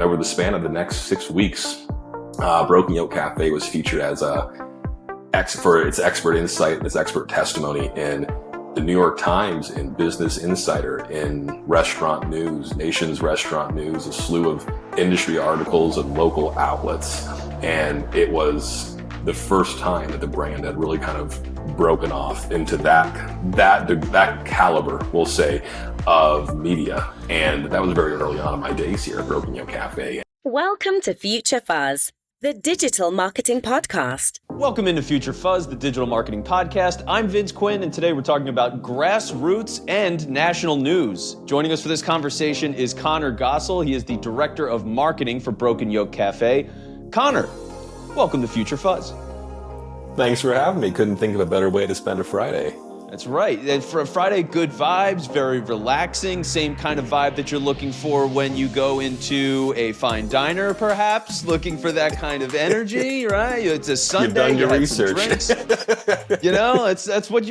And over the span of the next 6 weeks, Broken Yolk Cafe was featured as for its expert insight and its expert testimony in the New York Times, in Business Insider, in Restaurant News, Nation's Restaurant News, a slew of industry articles and local outlets. And it was the first time that the brand had really kind of broken off into that caliber, we'll say, of media. And that was very early on in my days here at Broken Yolk Cafe. Welcome to Future Fuzz, the digital marketing podcast. Welcome into Future Fuzz, the digital marketing podcast. I'm Vince Quinn, and today we're talking about grassroots and national news. Joining us for this conversation is Conner Gossel. He is the director of marketing for Broken Yolk Cafe. Conner, welcome to Future Fuzz. Thanks for having me. Couldn't think of a better way to spend a Friday. That's right. And for a Friday, good vibes, very relaxing, same kind of vibe that you're looking for when you go into a fine diner, perhaps, looking for that kind of energy, right? It's a Sunday, You've done your research. Some drinks. You know, that's what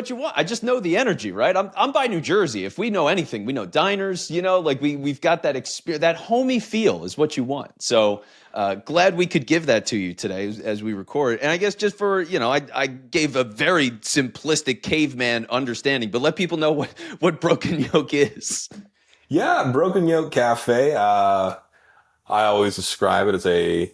you want. I just know the energy, right? I'm by New Jersey. If we know anything, we know diners, you know, like we've got that experience, that homey feel is what you want. So glad we could give that to you today as we record. And I guess just for, you know, I gave a very simplistic caveman understanding, but let people know what Broken Yolk is. Yeah, Broken Yolk Cafe. I always describe it as a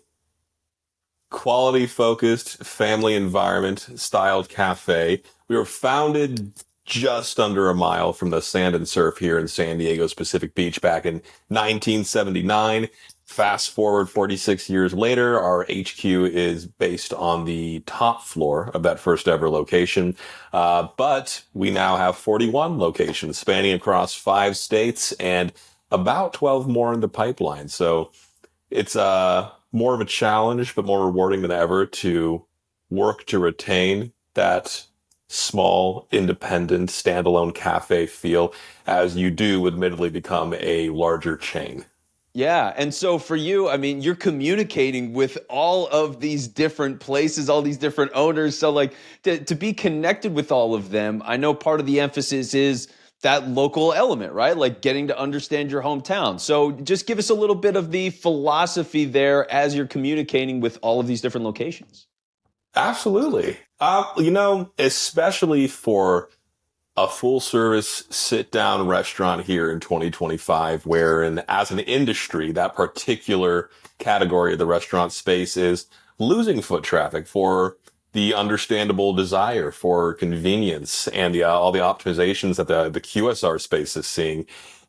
quality-focused, family environment-styled cafe. We were founded just under a mile from the sand and surf here in San Diego's Pacific Beach back in 1979. Fast forward 46 years later, our HQ is based on the top floor of that first ever location. But we now have 41 locations spanning across 5 states and about 12 more in the pipeline. So it's more of a challenge, but more rewarding than ever to work to retain that small, independent, standalone cafe feel as you do admittedly become a larger chain. Yeah. And so for you, I mean, you're communicating with all of these different places, all these different owners. So like to be connected with all of them, I know part of the emphasis is that local element, right? Like getting to understand your hometown. So just give us a little bit of the philosophy there as you're communicating with all of these different locations. Absolutely. You know, especially for a full-service sit-down restaurant here in 2025, wherein as an industry, that particular category of the restaurant space is losing foot traffic for the understandable desire for convenience and all the optimizations that the QSR space is seeing.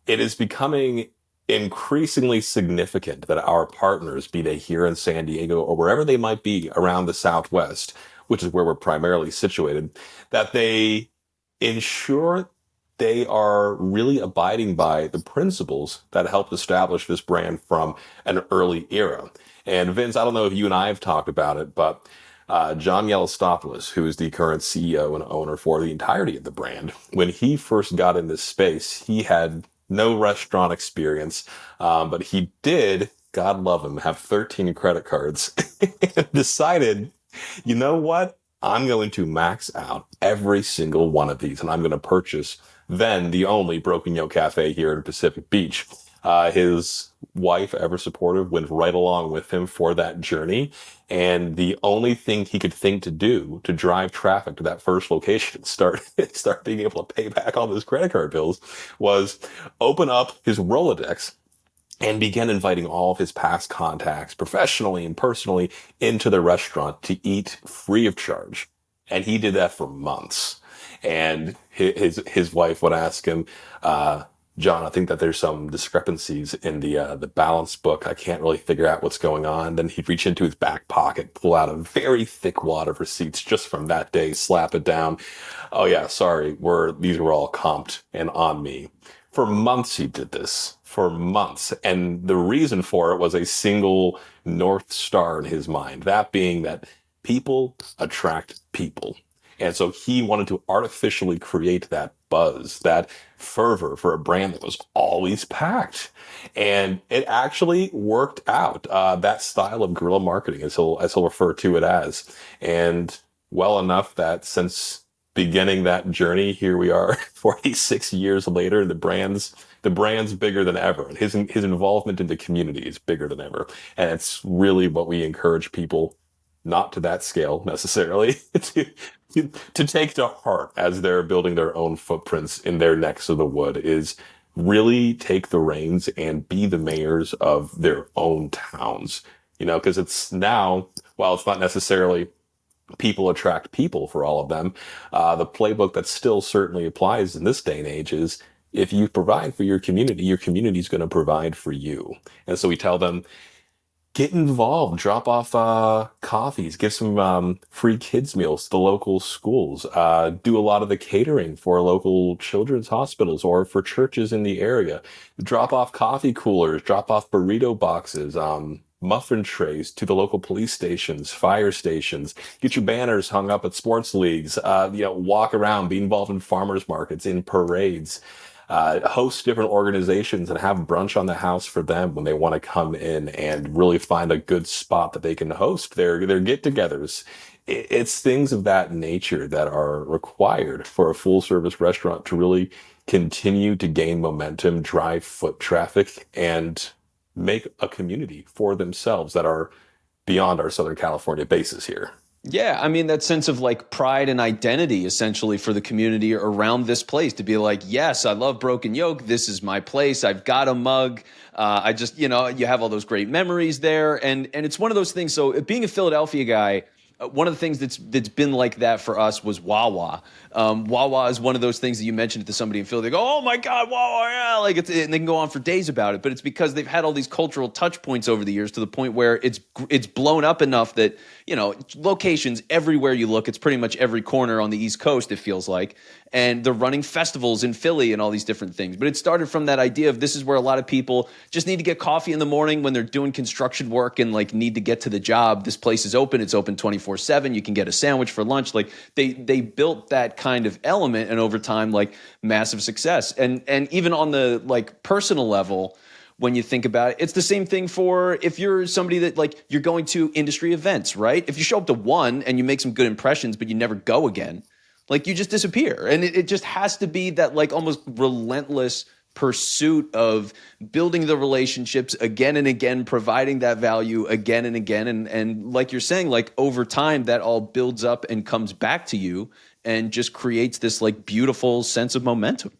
It is becoming increasingly significant that our partners, be they here in San Diego or wherever they might be around the Southwest, which is where we're primarily situated, that they ensure they are really abiding by the principles that helped establish this brand from an early era. And Vince, I don't know if you and I have talked about it, but John Yellowstopoulos, who is the current CEO and owner for the entirety of the brand, when he first got in this space, he had no restaurant experience, but he did, God love him, have 13 credit cards and decided, you know what? I'm going to max out every single one of these, and I'm going to purchase then the only Broken Yolk Cafe here in Pacific Beach. His wife, ever supportive, went right along with him for that journey. And the only thing he could think to do to drive traffic to that first location, start being able to pay back all those credit card bills, was open up his Rolodex and began inviting all of his past contacts, professionally and personally, into the restaurant to eat free of charge. And he did that for months. And his wife would ask him, John, I think that there's some discrepancies in the balance book. I can't really figure out what's going on. Then he'd reach into his back pocket, pull out a very thick wad of receipts just from that day, slap it down. Oh yeah, sorry, these were all comped and on me. For months he did this. For months. And the reason for it was a single North Star in his mind. That being that people attract people. And so he wanted to artificially create that buzz, that fervor for a brand that was always packed. And it actually worked out, that style of guerrilla marketing, as he'll refer to it as. And well enough that since beginning that journey, here we are 46 years later, the brand's the brand's bigger than ever. And his involvement in the community is bigger than ever. And it's really what we encourage people, not to that scale necessarily, to take to heart as they're building their own footprints in their necks of the wood, is really take the reins and be the mayors of their own towns. Because it's now, while it's not necessarily people attract people for all of them, the playbook that still certainly applies in this day and age is, if you provide for your community is going to provide for you. And so we tell them, get involved, drop off coffees, give some free kids meals to the local schools, do a lot of the catering for local children's hospitals or for churches in the area, drop off coffee coolers, drop off burrito boxes, muffin trays to the local police stations, fire stations, get your banners hung up at sports leagues, walk around, be involved in farmers markets, in parades, host different organizations and have brunch on the house for them when they want to come in and really find a good spot that they can host their get-togethers. It's things of that nature that are required for a full-service restaurant to really continue to gain momentum, drive foot traffic, and make a community for themselves that are beyond our Southern California bases here. Yeah, I mean, that sense of like pride and identity essentially for the community around this place, to be like, yes, I love Broken Yolk. This is my place. I've got a mug. I just, you have all those great memories there. And it's one of those things. So being a Philadelphia guy, one of the things that's been like that for us was Wawa. Wawa is one of those things that you mentioned to somebody in Philly. They go, "Oh my God, Wawa!" Yeah. And they can go on for days about it. But it's because they've had all these cultural touch points over the years to the point where it's blown up enough that locations everywhere you look. It's pretty much every corner on the East Coast, it feels like. And they're running festivals in Philly and all these different things. But it started from that idea of, this is where a lot of people just need to get coffee in the morning when they're doing construction work and need to get to the job. This place is open. It's open 24/7. You can get a sandwich for lunch. They built that kind of element, and over time, massive success. And even on the personal level, when you think about it, it's the same thing for if you're somebody that you're going to industry events, right? If you show up to one and you make some good impressions, but you never go again, you just disappear. And it just has to be that almost relentless pursuit of building the relationships again and again, providing that value again and again. And like you're saying, over time, that all builds up and comes back to you and just creates this beautiful sense of momentum.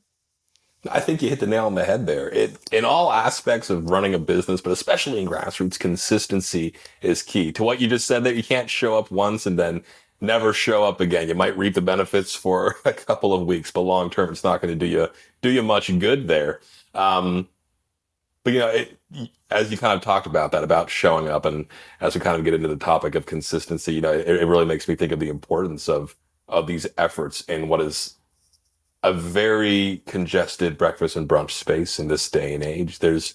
I think you hit the nail on the head there. In all aspects of running a business, but especially in Grassroots, consistency is key. To what you just said, that you can't show up once and then never show up again. You might reap the benefits for a couple of weeks, but long term, it's not going to do you much good there. But as you kind of talked about that, about showing up, and as we kind of get into the topic of consistency, it really makes me think of the importance of these efforts in what is a very congested breakfast and brunch space in this day and age. There's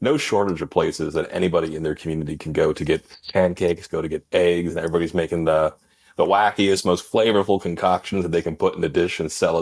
no shortage of places that anybody in their community can go to get pancakes, go to get eggs, and everybody's making the wackiest, most flavorful concoctions that they can put in the dish and sell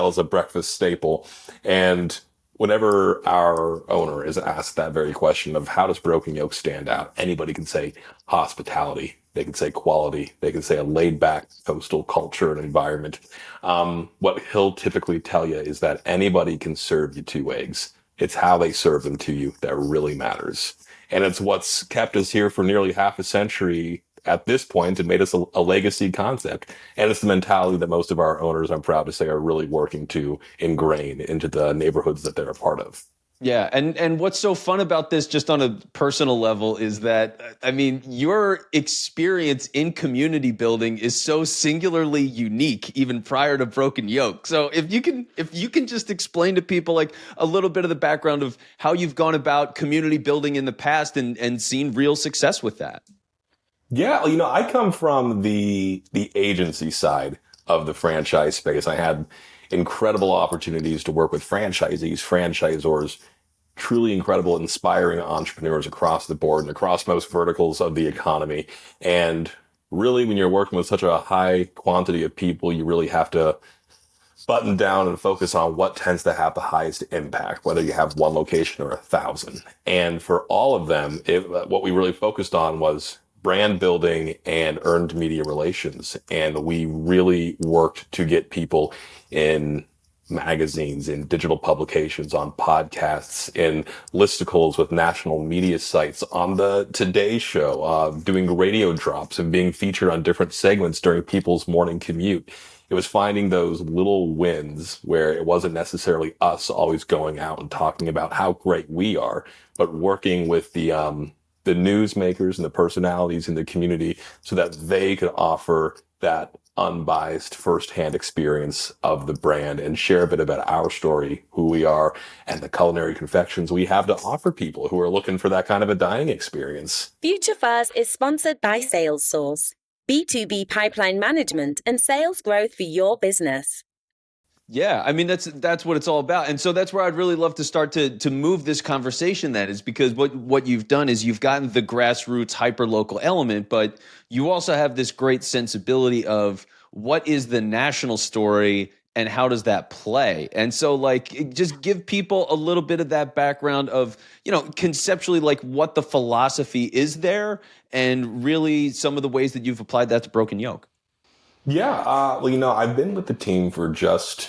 as a breakfast staple. And whenever our owner is asked that very question of how does Broken Yolk stand out, anybody can say hospitality. They can say quality. They can say a laid-back coastal culture and environment. What he'll typically tell you is that anybody can serve you 2 eggs. It's how they serve them to you that really matters. And it's what's kept us here for nearly half a century at this point and made us a legacy concept. And it's the mentality that most of our owners, I'm proud to say, are really working to ingrain into the neighborhoods that they're a part of. Yeah. And what's so fun about this, just on a personal level, is that, your experience in community building is so singularly unique, even prior to Broken Yolk. So if you can just explain to people a little bit of the background of how you've gone about community building in the past and seen real success with that. Yeah, I come from the agency side of the franchise space. I had incredible opportunities to work with franchisees, franchisors, truly incredible, inspiring entrepreneurs across the board and across most verticals of the economy. And really, when you're working with such a high quantity of people, you really have to button down and focus on what tends to have the highest impact, whether you have one location or 1,000. And for all of them, what we really focused on was brand building and earned media relations. And we really worked to get people in magazines, in digital publications, on podcasts, in listicles with national media sites, on the Today Show, doing radio drops and being featured on different segments during people's morning commute. It was finding those little wins where it wasn't necessarily us always going out and talking about how great we are, but working with the newsmakers and the personalities in the community so that they could offer that unbiased firsthand experience of the brand and share a bit about our story, who we are, and the culinary confections we have to offer people who are looking for that kind of a dining experience. Future Fuzz is sponsored by SalesSource, B2B pipeline management and sales growth for your business. Yeah, I mean, that's what it's all about. And so that's where I'd really love to start to move this conversation, that is because what you've done is you've gotten the grassroots hyperlocal element, but you also have this great sensibility of what is the national story and how does that play? And so like just give people a little bit of that background of, conceptually like what the philosophy is there and really some of the ways that you've applied that to Broken Yolk. Yeah, I've been with the team for just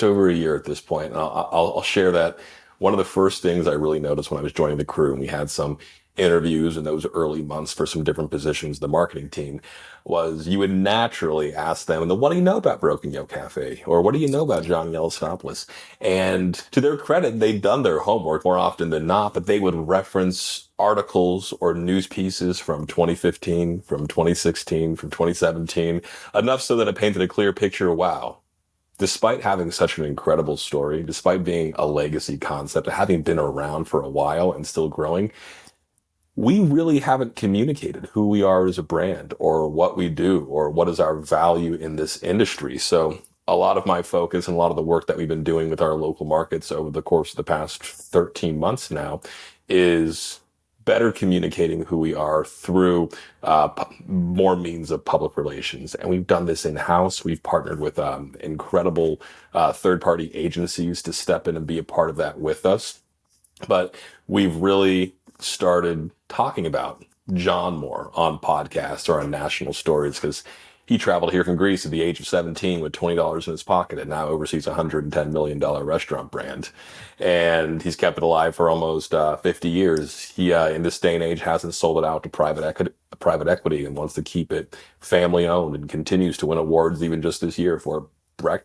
over a year at this point, and I'll share that one of the first things I really noticed when I was joining the crew, and we had some interviews in those early months for some different positions, the marketing team, was you would naturally ask them, what do you know about Broken Yolk Cafe? Or what do you know about John Yellowstopoulos? And to their credit, they'd done their homework more often than not, but they would reference articles or news pieces from 2015, from 2016, from 2017, enough so that it painted a clear picture. Wow. Despite having such an incredible story, despite being a legacy concept, having been around for a while and still growing, we really haven't communicated who we are as a brand or what we do or what is our value in this industry. So a lot of my focus and a lot of the work that we've been doing with our local markets over the course of the past 13 months now is better communicating who we are through more means of public relations. And we've done this in-house. We've partnered with incredible third-party agencies to step in and be a part of that with us. But we've really started talking about John more on podcasts or on national stories because he traveled here from Greece at the age of 17 with $20 in his pocket and now oversees a $110 million restaurant brand. And he's kept it alive for almost 50 years. He, in this day and age, hasn't sold it out to private equity and wants to keep it family owned and continues to win awards even just this year for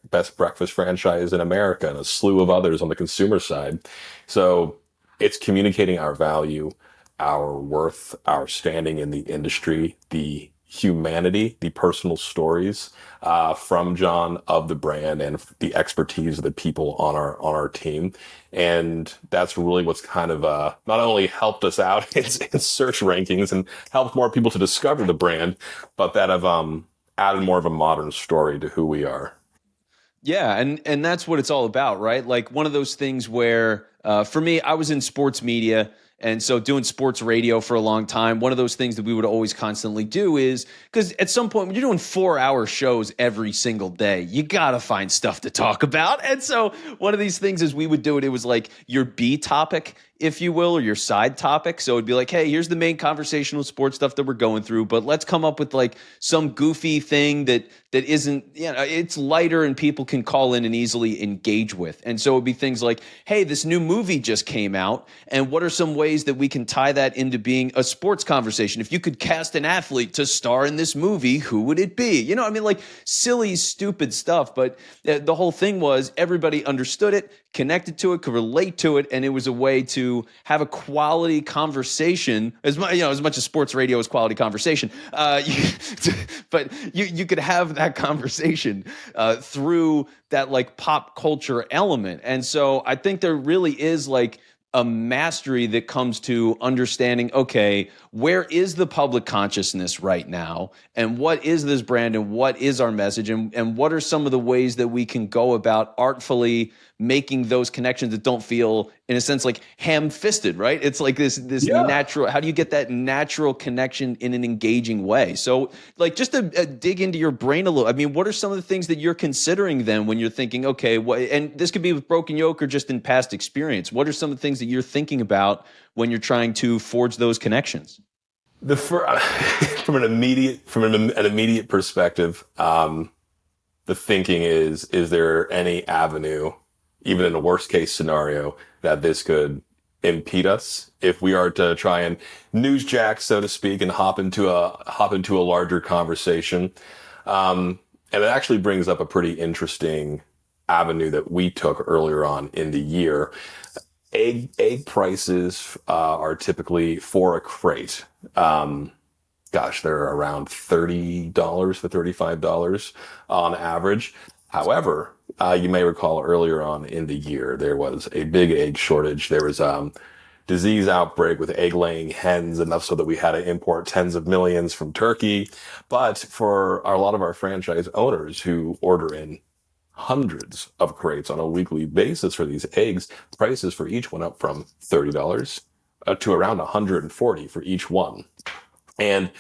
best breakfast franchise in America and a slew of others on the consumer side. So it's communicating our value, our worth, our standing in the industry, the humanity, the personal stories from John of the brand and the expertise of the people on our team. And that's really what's kind of not only helped us out in search rankings and helped more people to discover the brand, but that have added more of a modern story to who we are. Yeah, and that's what it's all about, right? Like one of those things where, for me, I was in sports media, and so doing sports radio for a long time, one of those things that we would always constantly do is, because at some point when you're doing 4-hour shows every single day, you got to find stuff to talk about. And so one of these things is we would do it was like your B topic, if you will, or your side topic. So it'd be like, hey, here's the main conversational sports stuff that we're going through, but let's come up with like some goofy thing that isn't, it's lighter and people can call in and easily engage with. And so it'd be things like, hey, this new movie just came out, and what are some ways that we can tie that into being a sports conversation? If you could cast an athlete to star in this movie, who would it be? Like silly, stupid stuff. But the whole thing was everybody understood it, connected to it, could relate to it, and it was a way to have a quality conversation. As much as sports radio is quality conversation, but you could have that conversation through that like pop culture element. And so I think there really is like a mastery that comes to understanding, okay, where is the public consciousness right now? And what is this brand and what is our message? And what are some of the ways that we can go about artfully making those connections that don't feel, in a sense, like ham-fisted, right? It's like this natural, how do you get that natural connection in an engaging way? So like just to dig into your brain a little, I mean, what are some of the things that you're considering then when you're thinking, okay, and this could be with Broken Yolk or just in past experience, what are some of the things that you're thinking about when you're trying to forge those connections? From an immediate perspective, the thinking is there any avenue, even in a worst case scenario, that this could impede us if we are to try and newsjack, so to speak, and hop into a larger conversation? And it actually brings up a pretty interesting avenue that we took earlier on in the year. Egg prices are typically for a crate. They're around $30 to $35 on average. However, you may recall earlier on in the year, there was a big egg shortage. There was disease outbreak with egg-laying hens, enough so that we had to import tens of millions from Turkey. But for a lot of our franchise owners who order in hundreds of crates on a weekly basis for these eggs, prices for each one up from $30 to around $140 for each one. And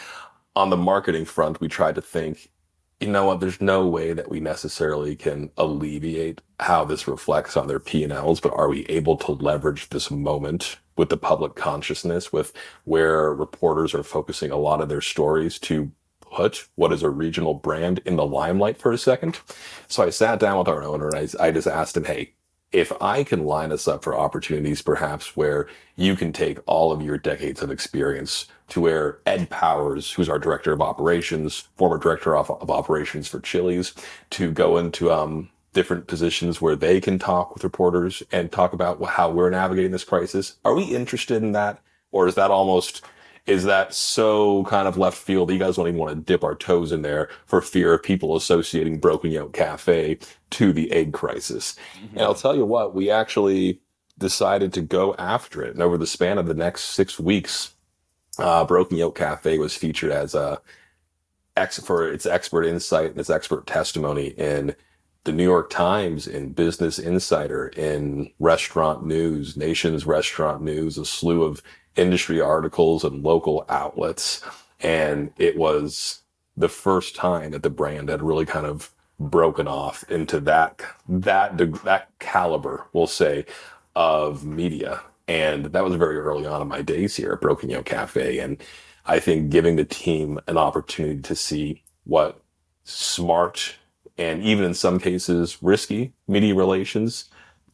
on the marketing front, we tried to think, you know what, there's no way that we necessarily can alleviate how this reflects on their P&Ls, but are we able to leverage this moment with the public consciousness, with where reporters are focusing a lot of their stories, to put what is a regional brand in the limelight for a second? So I sat down with our owner and I just asked him, hey, if I can line us up for opportunities perhaps where you can take all of your decades of experience to where Ed Powers, who's our director of operations, former director of operations for Chili's, to go into different positions where they can talk with reporters and talk about how we're navigating this crisis. Are we interested in that? Or is that so kind of left field that you guys don't even want to dip our toes in there for fear of people associating Broken Yolk Cafe to the egg crisis? Mm-hmm. And I'll tell you what, we actually decided to go after it. And over the span of the next 6 weeks, Broken Yolk Cafe was featured as for its expert insight and its expert testimony in the New York Times, in Business Insider, in Restaurant News, Nation's Restaurant News, a slew of industry articles and local outlets. And it was the first time that the brand had really kind of broken off into that caliber, we'll say, of media. And that was very early on in my days here at Broken Yolk Cafe. And I think giving the team an opportunity to see what smart and even in some cases risky media relations,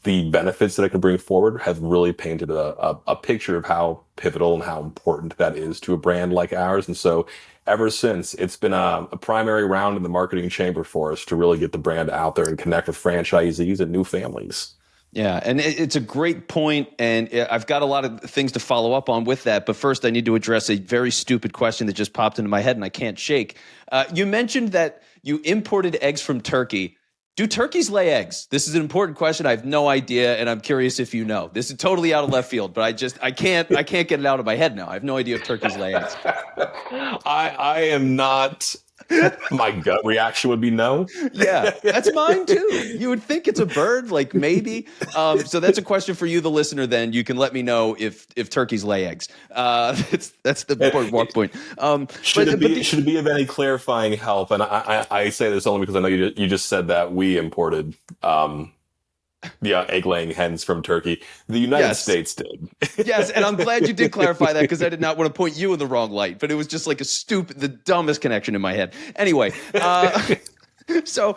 the benefits that I can bring forward, have really painted a picture of how pivotal and how important that is to a brand like ours. And so ever since, it's been a primary round in the marketing chamber for us to really get the brand out there and connect with franchisees and new families. Yeah, and it's a great point, and I've got a lot of things to follow up on with that. But first, I need to address a very stupid question that just popped into my head and I can't shake. You mentioned that you imported eggs from Turkey. Do turkeys lay eggs? This is an important question. I have no idea, and I'm curious if you know. This is totally out of left field, but I can't get it out of my head now. I have no idea if turkeys lay eggs. I am not. My gut reaction would be no. Yeah, that's mine too. You would think it's a bird, like maybe. So that's a question for you, the listener. Then you can let me know if turkeys lay eggs. That's the important point. Should it be of any clarifying help? And I say this only because I know you just said that we imported egg-laying hens from Turkey. The United States did. Yes, and I'm glad you did clarify that, because I did not want to point you in the wrong light, but it was just like the dumbest connection in my head. Anyway, so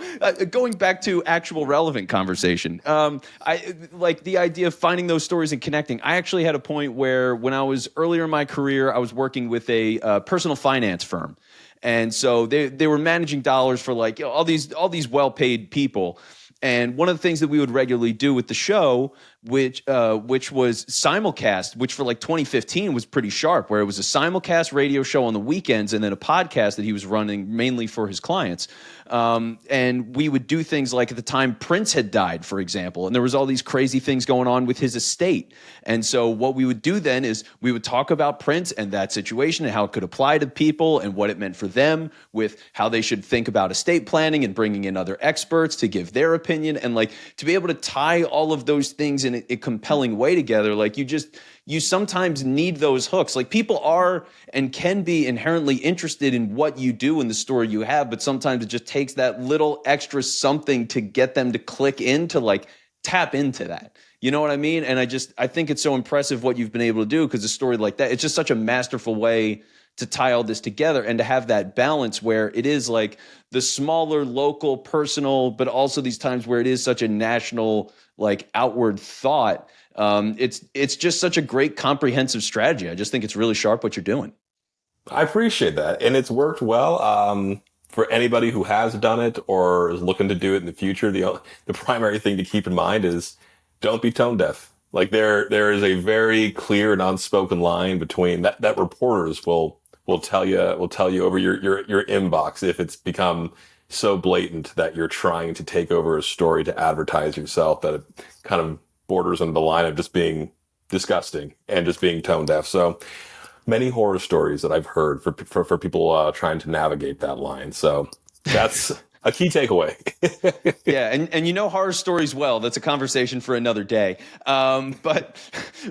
going back to actual relevant conversation, I like the idea of finding those stories and connecting. I actually had a point where when I was earlier in my career, I was working with a personal finance firm. And so they were managing dollars for like all these well-paid people. And one of the things that we would regularly do with the show, which was simulcast, which for like 2015 was pretty sharp, where it was a simulcast radio show on the weekends and then a podcast that he was running mainly for his clients. And we would do things like, at the time Prince had died, for example, and there was all these crazy things going on with his estate. And so what we would do then is we would talk about Prince and that situation and how it could apply to people and what it meant for them, with how they should think about estate planning and bringing in other experts to give their opinion, and like to be able to tie all of those things in a compelling way together. Like you sometimes need those hooks. Like people are and can be inherently interested in what you do in the story you have, but sometimes it just takes that little extra something to get them to click in, to like tap into that. You know what I mean? And I think it's so impressive what you've been able to do, because a story like that, it's just such a masterful way to tie all this together and to have that balance where it is like the smaller, local, personal, but also these times where it is such a national, like outward thought. It's just such a great comprehensive strategy. I just think it's really sharp what you're doing. I appreciate that. And it's worked well. For anybody who has done it or is looking to do it in the future, the primary thing to keep in mind is don't be tone deaf. Like there is a very clear and unspoken line between that reporters will tell you over your inbox if it's become so blatant that you're trying to take over a story to advertise yourself, that it kind of borders on the line of just being disgusting and just being tone deaf. So many horror stories that I've heard for people trying to navigate that line. So that's a key takeaway. Yeah, and you know horror stories well. That's a conversation for another day. But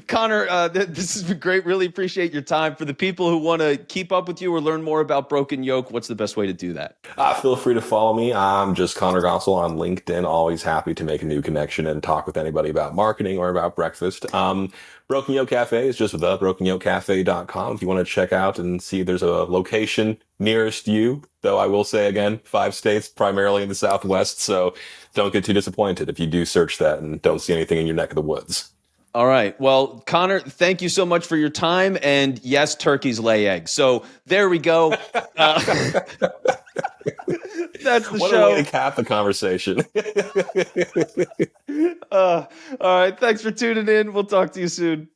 Conner, this has been great. Really appreciate your time. For the people who want to keep up with you or learn more about Broken Yolk, what's the best way to do that? Feel free to follow me. I'm just Conner Gossel on LinkedIn. Always happy to make a new connection and talk with anybody about marketing or about breakfast. Broken Yolk Cafe is just thebrokenyolkcafe.com if you want to check out and see if there's a location nearest you. Though I will say again, 5 states, primarily in the Southwest. So don't get too disappointed if you do search that and don't see anything in your neck of the woods. All right. Well, Conner, thank you so much for your time. And yes, turkeys lay eggs. So there we go. That's the what show. A way to cap the conversation. All right. Thanks for tuning in. We'll talk to you soon.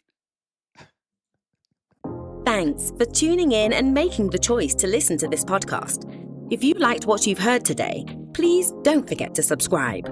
Thanks for tuning in and making the choice to listen to this podcast. If you liked what you've heard today, please don't forget to subscribe.